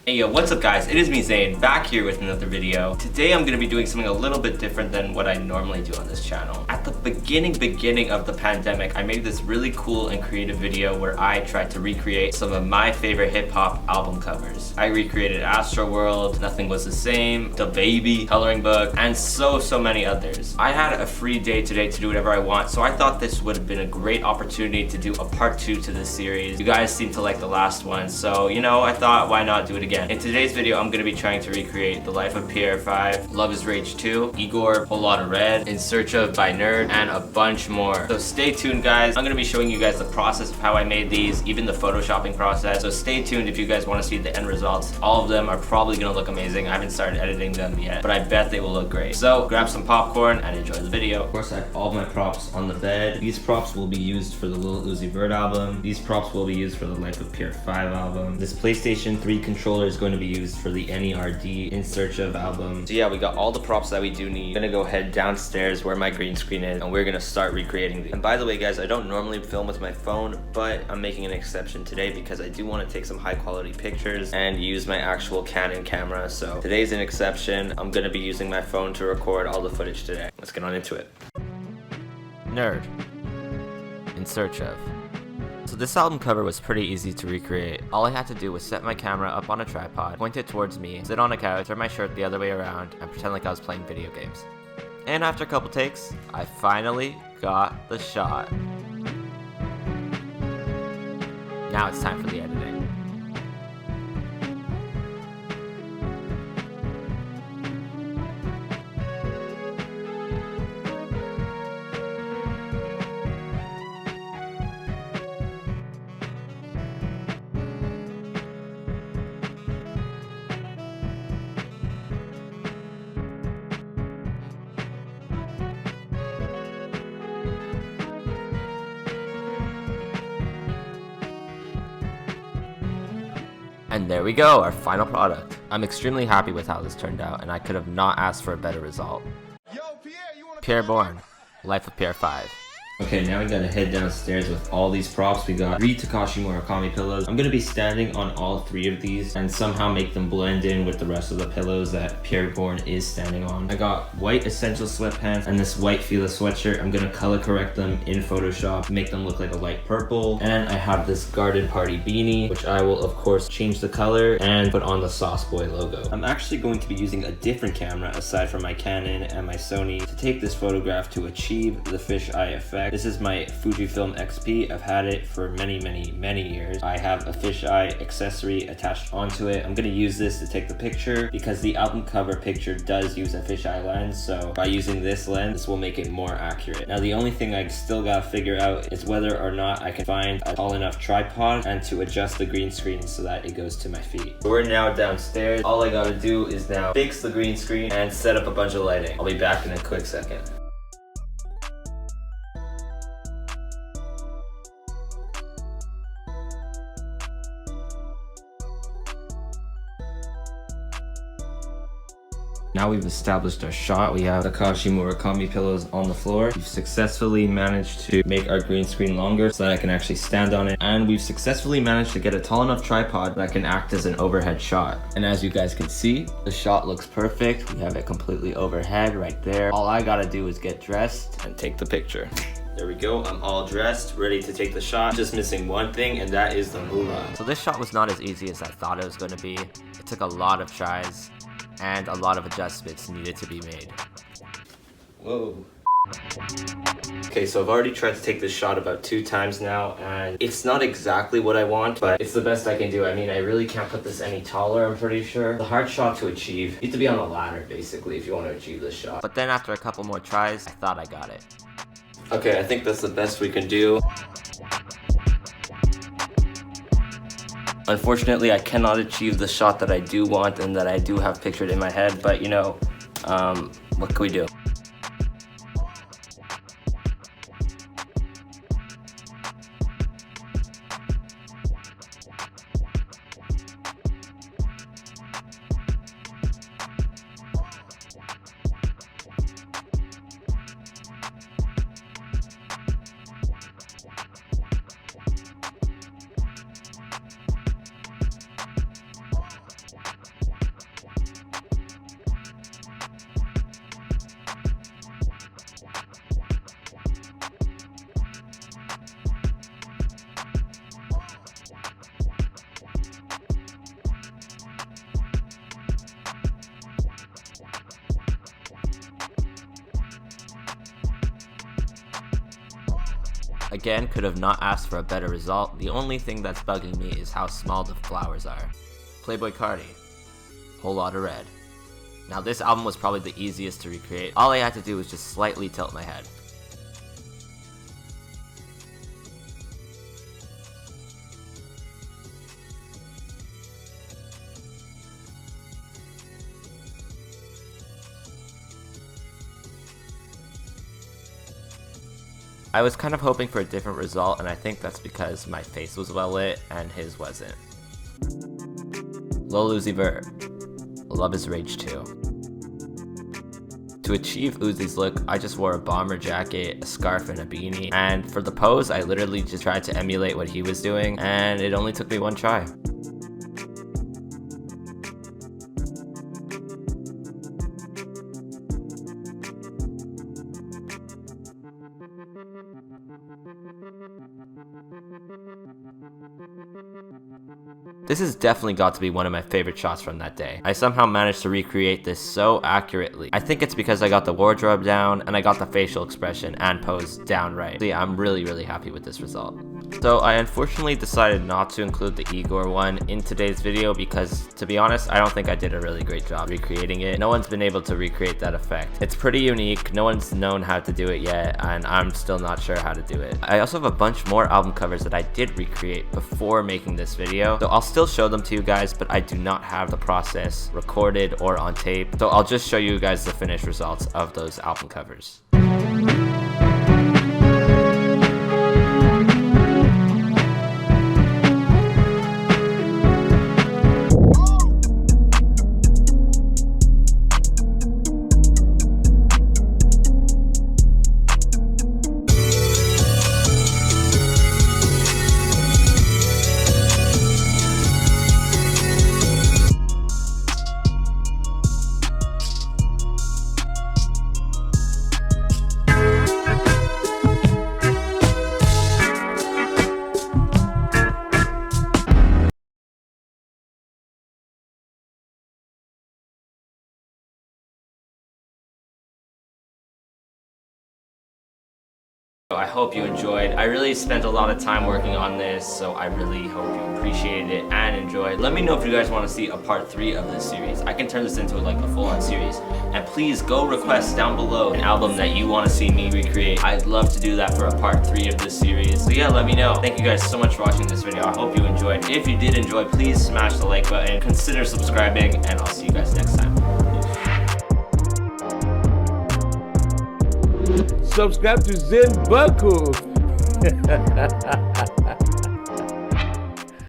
Hey yo, what's up guys? It is me Zane, back here with another video. Today I'm going to be doing something a little bit different than what I normally do on this channel. At the beginning of the pandemic, I made this really cool and creative video where I tried to recreate some of my favorite hip-hop album covers. I recreated Astroworld, Nothing Was the Same, The Baby, Coloring Book, and so many others. I had a free day today to do whatever I want, so I thought this would have been a great opportunity to do a part 2 to this series. You guys seem to like the last one, so you know, I thought why not do it again. In today's video, I'm going to be trying to recreate The Life of Pierre 5, Love is Rage 2, Igor, Whole Lotta Red, In Search of by Nerd, and a bunch more. So stay tuned guys. I'm going to be showing you guys the process of how I made these, even the photoshopping process. So stay tuned if you guys want to see the end results. All of them are probably going to look amazing. I haven't started editing them yet, but I bet they will look great. So grab some popcorn and enjoy the video. Of course, I have all of my props on the bed. These props will be used for the 𝚂𝙾𝙲𝑬 album. These props will be used for the Life of Pierre 5 album. This PlayStation 3 controller is going to be used for the NERD In Search of album. So yeah, we got all the props that we do need. I'm gonna go head downstairs where my green screen is, and we're gonna start recreating these. And by the way guys, I don't normally film with my phone, but I'm making an exception today because I do want to take some high quality pictures and use my actual Canon camera. So today's an exception. I'm gonna be using my phone to record all the footage today. Let's get on into it. Nerd. In Search of. So this album cover was pretty easy to recreate. All I had to do was set my camera up on a tripod, point it towards me, sit on a couch, turn my shirt the other way around, and pretend like I was playing video games. And after a couple takes, I finally got the shot. Now it's time for the editing. And there we go, our final product. I'm extremely happy with how this turned out, and I could have not asked for a better result. Yo, Pierre, Pierre Bourne, Life of Pierre 5. Okay, now we gotta head downstairs with all these props. We got 3 Takashi Murakami pillows. I'm gonna be standing on all 3 of these and somehow make them blend in with the rest of the pillows that Pierre Bourne is standing on. I got white essential sweatpants and this white Fila sweatshirt. I'm gonna color correct them in Photoshop, make them look like a light purple. And I have this garden party beanie, which I will of course change the color and put on the Sauce Boy logo. I'm actually going to be using a different camera aside from my Canon and my Sony to take this photograph to achieve the fisheye effect. This is my Fujifilm XP. I've had it for many years. I have a fisheye accessory attached onto it. I'm gonna use this to take the picture because the album cover picture does use a fisheye lens, so by using this lens, this will make it more accurate. Now the only thing I still gotta figure out is whether or not I can find a tall enough tripod and to adjust the green screen so that it goes to my feet. We're now downstairs. All I gotta do is now fix the green screen and set up a bunch of lighting. I'll be back in a quick second. Now we've established our shot. We have Takashi Murakami pillows on the floor. We've successfully managed to make our green screen longer so that I can actually stand on it. And we've successfully managed to get a tall enough tripod that can act as an overhead shot. And as you guys can see, the shot looks perfect. We have it completely overhead right there. All I gotta do is get dressed and take the picture. There we go, I'm all dressed, ready to take the shot. Just missing one thing, and that is the moolah. So this shot was not as easy as I thought it was gonna be. It took a lot of tries, and a lot of adjustments needed to be made. Whoa. Okay, so I've already tried to take this shot about 2 times now, and it's not exactly what I want, but it's the best I can do. I mean, I really can't put this any taller, I'm pretty sure. The hard shot to achieve, you have to be on a ladder, basically, if you want to achieve this shot. But then after a couple more tries, I thought I got it. Okay, I think that's the best we can do. Unfortunately, I cannot achieve the shot that I do want and that I do have pictured in my head, but you know, what can we do? Again, could have not asked for a better result. The only thing that's bugging me is how small the flowers are. Playboi Carti, whole lot of red. Now this album was probably the easiest to recreate. All I had to do was just slightly tilt my head. I was kind of hoping for a different result, and I think that's because my face was well lit and his wasn't. Lil Uzi Vert, Love is Rage 2. To achieve Uzi's look, I just wore a bomber jacket, a scarf, and a beanie, and for the pose, I literally just tried to emulate what he was doing, and it only took me one try. This has definitely got to be one of my favorite shots from that day. I somehow managed to recreate this so accurately. I think it's because I got the wardrobe down and I got the facial expression and pose down right. So yeah, I'm really happy with this result. So I unfortunately decided not to include the 𝚂𝙾𝙲 one in today's video because, to be honest, I don't think I did a really great job recreating it. No one's been able to recreate that effect. It's pretty unique, no one's known how to do it yet, and I'm still not sure how to do it. I also have a bunch more album covers that I did recreate before making this video, so I'll still show them to you guys, but I do not have the process recorded or on tape, so I'll just show you guys the finished results of those album covers. I hope you enjoyed. I really spent a lot of time working on this, so I really hope you appreciated it and enjoyed. Let me know if you guys want to see a part 3 of this series. I can turn this into like a full-on series. And please go request down below an album that you want to see me recreate. I'd love to do that for a part 3 of this series. So yeah, let me know. Thank you guys so much for watching this video. I hope you enjoyed. If you did enjoy, please smash the like button, consider subscribing, and I'll see you guys next time. Subscribe to Zane Burko.